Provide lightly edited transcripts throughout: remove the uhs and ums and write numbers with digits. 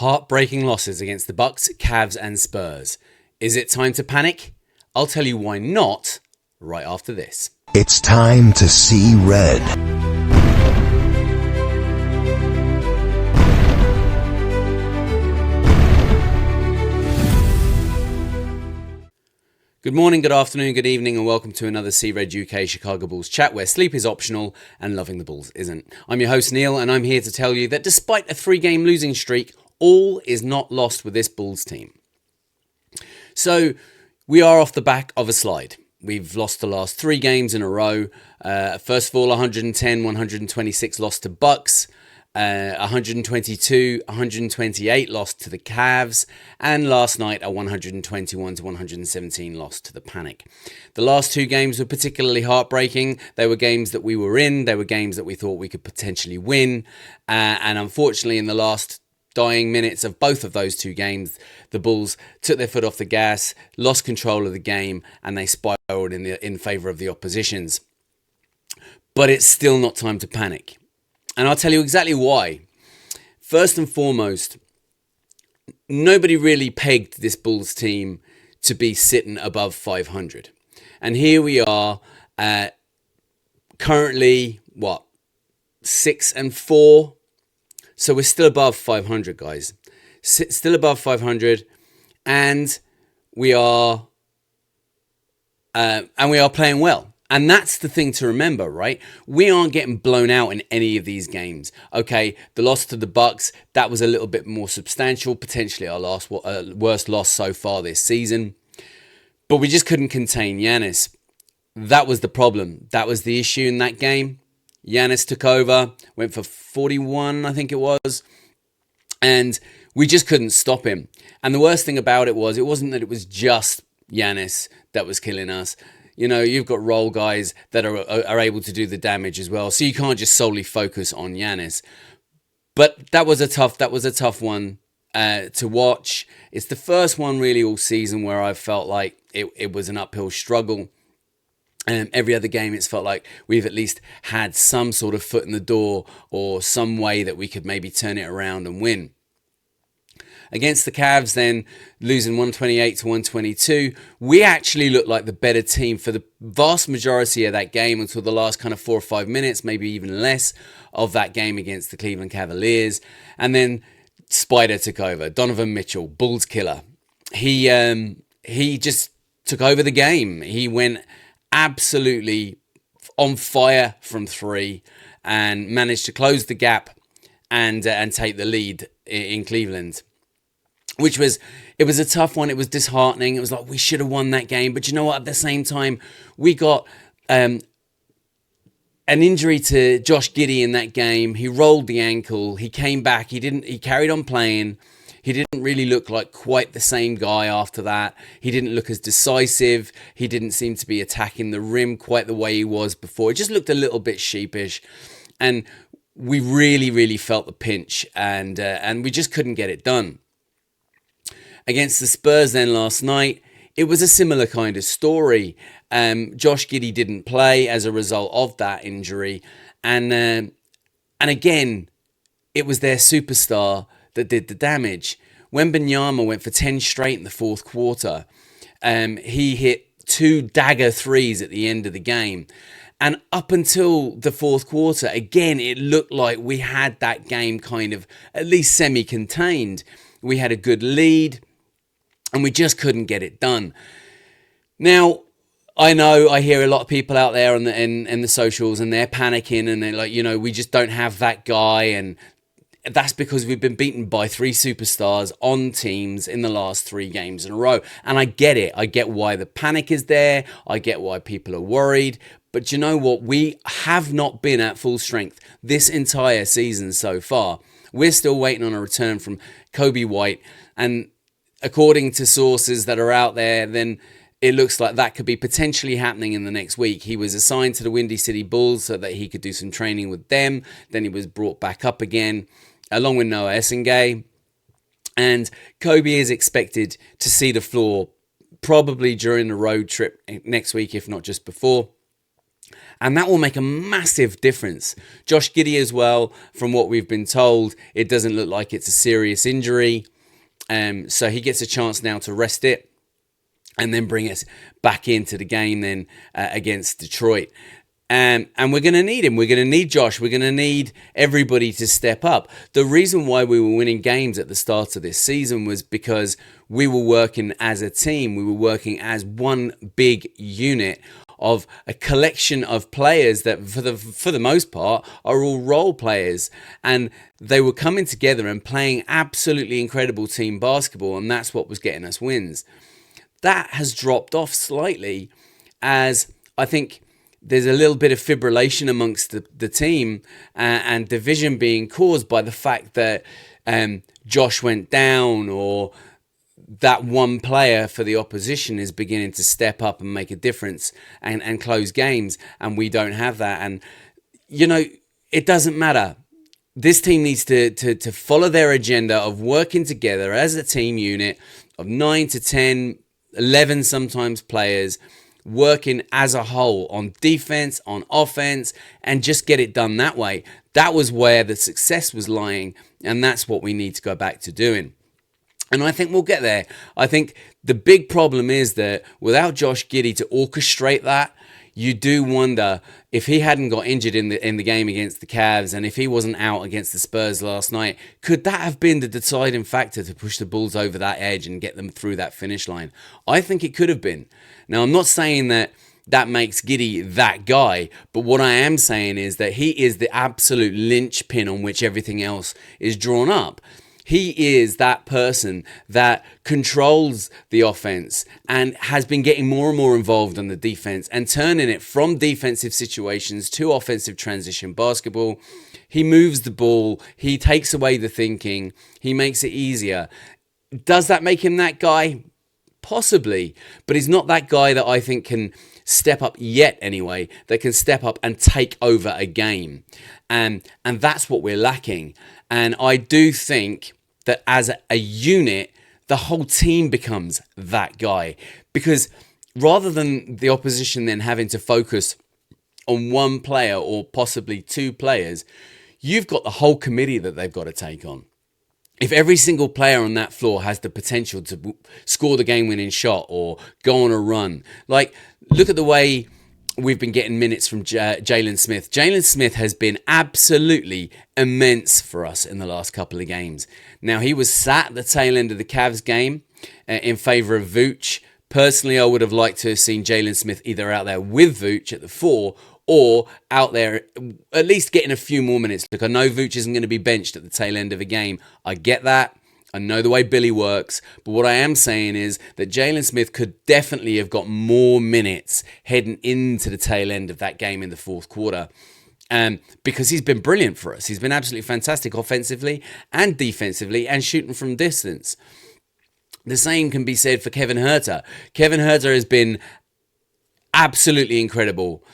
Heartbreaking losses against the Bucks, Cavs and Spurs. Is it time to panic? I'll tell you why not right after this. It's time to see red. Good morning, good afternoon, good evening, and welcome to another See Red UK Chicago Bulls chat where sleep is optional and loving the Bulls isn't. I'm your host Neill, and I'm here to tell you that despite a 3-game losing streak, all is not lost with this Bulls team. So we are off the back of a slide. We've lost the last 3 games in a row. First of all, 110-126 loss to Bucks. 122-128 loss to the Cavs, and last night a 121-117 loss to the Panic. The last 2 games were particularly heartbreaking. They were games that we were in. They were games that we thought we could potentially win. And unfortunately, in the last dying minutes of both of those 2 games, the Bulls took their foot off the gas, lost control of the game, and they spiraled in favour of the oppositions. But it's still not time to panic. And I'll tell you exactly why. First and foremost, nobody really pegged this Bulls team to be sitting above 500. And here we are, currently, 6-4? So we're still above 500, guys. Still above 500. And we are playing well. And that's the thing to remember, right? We aren't getting blown out in any of these games. Okay, the loss to the Bucks, that was a little bit more substantial, potentially our worst loss so far this season. But we just couldn't contain Giannis. That was the problem. That was the issue in that game. Giannis took over, went for 41, I think it was. And we just couldn't stop him. And the worst thing about it wasn't that it was just Giannis that was killing us. You know, you've got role guys that are able to do the damage as well. So you can't just solely focus on Giannis. But that was a tough one to watch. It's the first one really all season where I felt like it was an uphill struggle. Every other game it's felt like we've at least had some sort of foot in the door or some way that we could maybe turn it around and win. Against the Cavs then, losing 128-122, we actually looked like the better team for the vast majority of that game until the last kind of 4 or 5 minutes, maybe even less, of that game against the Cleveland Cavaliers. And then Spider took over. Donovan Mitchell, Bulls killer. He just took over the game. He went absolutely on fire from 3 and managed to close the gap and take the lead in Cleveland. It was a tough one. It was disheartening. It was like we should have won that game. But you know what? At the same time, we got an injury to Josh Giddey in that game. He rolled the ankle. He came back. He carried on playing. He didn't really look like quite the same guy after that. He didn't look as decisive. He didn't seem to be attacking the rim quite the way he was before. It just looked a little bit sheepish. And we really, really felt the pinch. And we just couldn't get it done. Against the Spurs then last night, it was a similar kind of story. Josh Giddey didn't play as a result of that injury. And again, it was their superstar that did the damage. Wembenyama went for 10 straight in the fourth quarter. He hit 2 dagger threes at the end of the game. And up until the fourth quarter, again, it looked like we had that game kind of at least semi-contained. We had a good lead. And we just couldn't get it done. Now, I know I hear a lot of people out there in the socials and they're panicking and they're like, we just don't have that guy. And that's because we've been beaten by 3 superstars on teams in the last 3 games in a row. And I get it. I get why the panic is there. I get why people are worried. But you know what? We have not been at full strength this entire season so far. We're still waiting on a return from Coby White. And according to sources that are out there, then it looks like that could be potentially happening in the next week. He was assigned to the Windy City Bulls so that he could do some training with them. Then he was brought back up again, along with Noah Essengay. And Coby is expected to see the floor probably during the road trip next week, if not just before. And that will make a massive difference. Josh Giddey as well, from what we've been told, it doesn't look like it's a serious injury. So he gets a chance now to rest it and then bring us back into the game then against Detroit. And we're going to need him. We're going to need Josh. We're going to need everybody to step up. The reason why we were winning games at the start of this season was because we were working as a team. We were working as one big unit of a collection of players that for the most part are all role players, and they were coming together and playing absolutely incredible team basketball, and that's what was getting us wins. That has dropped off slightly, as I think there's a little bit of fibrillation amongst the team and division being caused by the fact that Josh went down, or that one player for the opposition is beginning to step up and make a difference and close games, and we don't have that. And, you know, it doesn't matter. This team needs to follow their agenda of working together as a team unit of 9 to 10, 11 sometimes players, working as a whole on defense, on offense, and just get it done that way. That was where the success was lying, and that's what we need to go back to doing. And I think we'll get there. I think the big problem is that without Josh Giddey to orchestrate that, you do wonder if he hadn't got injured in the game against the Cavs, and if he wasn't out against the Spurs last night, could that have been the deciding factor to push the Bulls over that edge and get them through that finish line? I think it could have been. Now, I'm not saying that makes Giddey that guy, but what I am saying is that he is the absolute linchpin on which everything else is drawn up. He is that person that controls the offense and has been getting more and more involved on the defense and turning it from defensive situations to offensive transition basketball. He moves the ball. He takes away the thinking. He makes it easier. Does that make him that guy? Possibly. But he's not that guy that I think can step up yet anyway, that can step up and take over a game. And that's what we're lacking. And I do think that as a unit, the whole team becomes that guy. Because rather than the opposition then having to focus on one player or possibly two players, you've got the whole committee that they've got to take on. If every single player on that floor has the potential to score the game-winning shot or go on a run, like, look at the way we've been getting minutes from Jalen Smith. Jalen Smith has been absolutely immense for us in the last couple of games. Now, he was sat at the tail end of the Cavs game in favour of Vooch. Personally, I would have liked to have seen Jalen Smith either out there with Vooch at the 4 or out there at least getting a few more minutes. Look, I know Vooch isn't going to be benched at the tail end of a game. I get that. I know the way Billy works, but what I am saying is that Jalen Smith could definitely have got more minutes heading into the tail end of that game in the fourth quarter, because he's been brilliant for us. He's been absolutely fantastic offensively and defensively and shooting from distance. The same can be said for Kevin Huerter. Kevin Huerter has been absolutely incredible.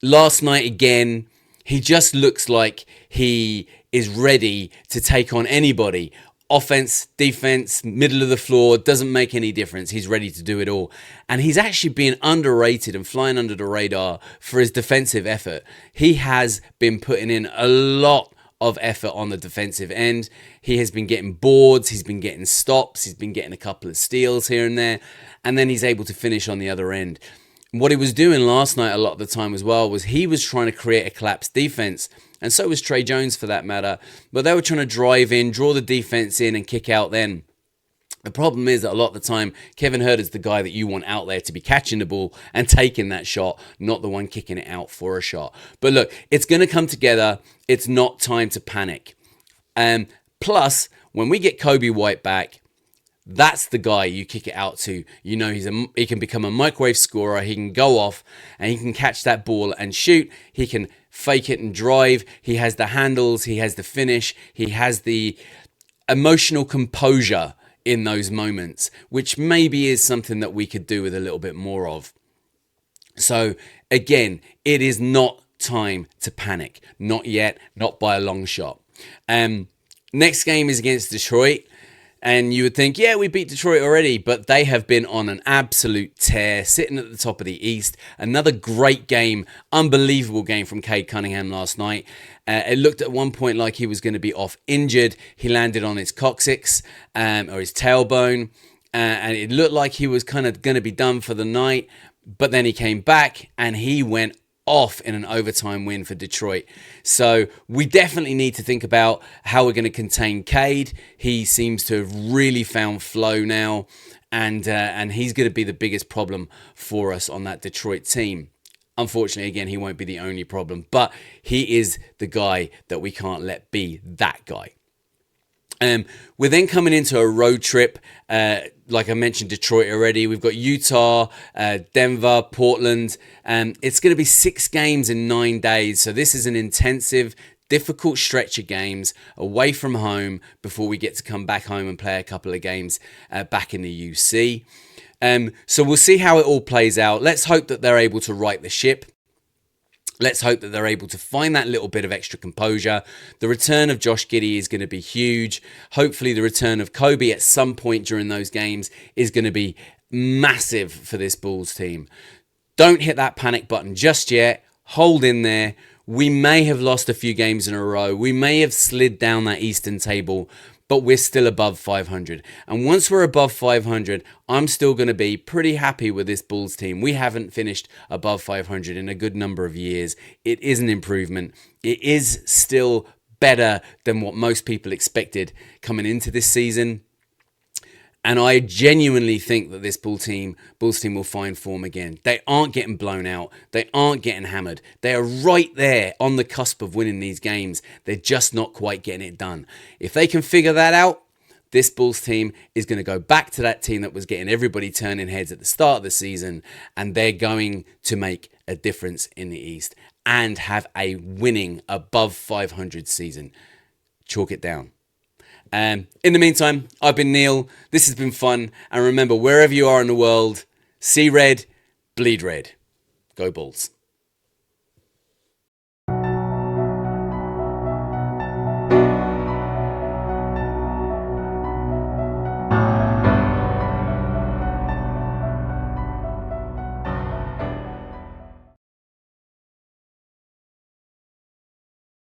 Last night again, he just looks like he is ready to take on anybody. Offense, defense, middle of the floor, doesn't make any difference. He's ready to do it all. And he's actually been underrated and flying under the radar for his defensive effort. He has been putting in a lot of effort on the defensive end. He has been getting boards, he's been getting stops, he's been getting a couple of steals here and there, and then he's able to finish on the other end. What he was doing last night a lot of the time as well was he was trying to create a collapsed defense, and so was Trey Jones for that matter, but they were trying to drive in, draw the defense in and kick out then. The problem is that a lot of the time, Kevin Huerter's the guy that you want out there to be catching the ball and taking that shot, not the one kicking it out for a shot. But look, it's going to come together. It's not time to panic. Plus, when we get Coby White back, that's the guy you kick it out to. You know, he can become a microwave scorer. He can go off and he can catch that ball and shoot. He can fake it and drive. He has the handles. He has the finish. He has the emotional composure in those moments, which maybe is something that we could do with a little bit more of. So again, it is not time to panic. Not yet, not by a long shot. Next game is against Detroit. And you would think, yeah, we beat Detroit already, but they have been on an absolute tear, sitting at the top of the East. Another great game, unbelievable game from Cade Cunningham last night. It looked at one point like he was going to be off injured. He landed on his coccyx or his tailbone, and it looked like he was kind of going to be done for the night. But then he came back and he went off in an overtime win for Detroit. So we definitely need to think about how we're going to contain Cade. He seems to have really found flow now, and he's going to be the biggest problem for us on that Detroit team. Unfortunately, again, he won't be the only problem, but he is the guy that we can't let be that guy. We're then coming into a road trip. Like I mentioned, Detroit already. We've got Utah, Denver, Portland. It's going to be 6 games in 9 days. So this is an intensive, difficult stretch of games away from home before we get to come back home and play a couple of games back in the UC. So we'll see how it all plays out. Let's hope that they're able to right the ship. Let's hope that they're able to find that little bit of extra composure. The return of Josh Giddey is going to be huge. Hopefully the return of Coby at some point during those games is going to be massive for this Bulls team. Don't hit that panic button just yet. Hold in there. We may have lost a few games in a row. We may have slid down that Eastern table, but we're still above 500. And once we're above 500, I'm still going to be pretty happy with this Bulls team. We haven't finished above 500 in a good number of years. It is an improvement. It is still better than what most people expected coming into this season. And I genuinely think that this Bulls team will find form again. They aren't getting blown out. They aren't getting hammered. They are right there on the cusp of winning these games. They're just not quite getting it done. If they can figure that out, this Bulls team is going to go back to that team that was getting everybody turning heads at the start of the season, and they're going to make a difference in the East and have a winning above 500 season. Chalk it down. In the meantime, I've been Neill. This has been fun. And remember, wherever you are in the world, see red, bleed red. Go Bulls.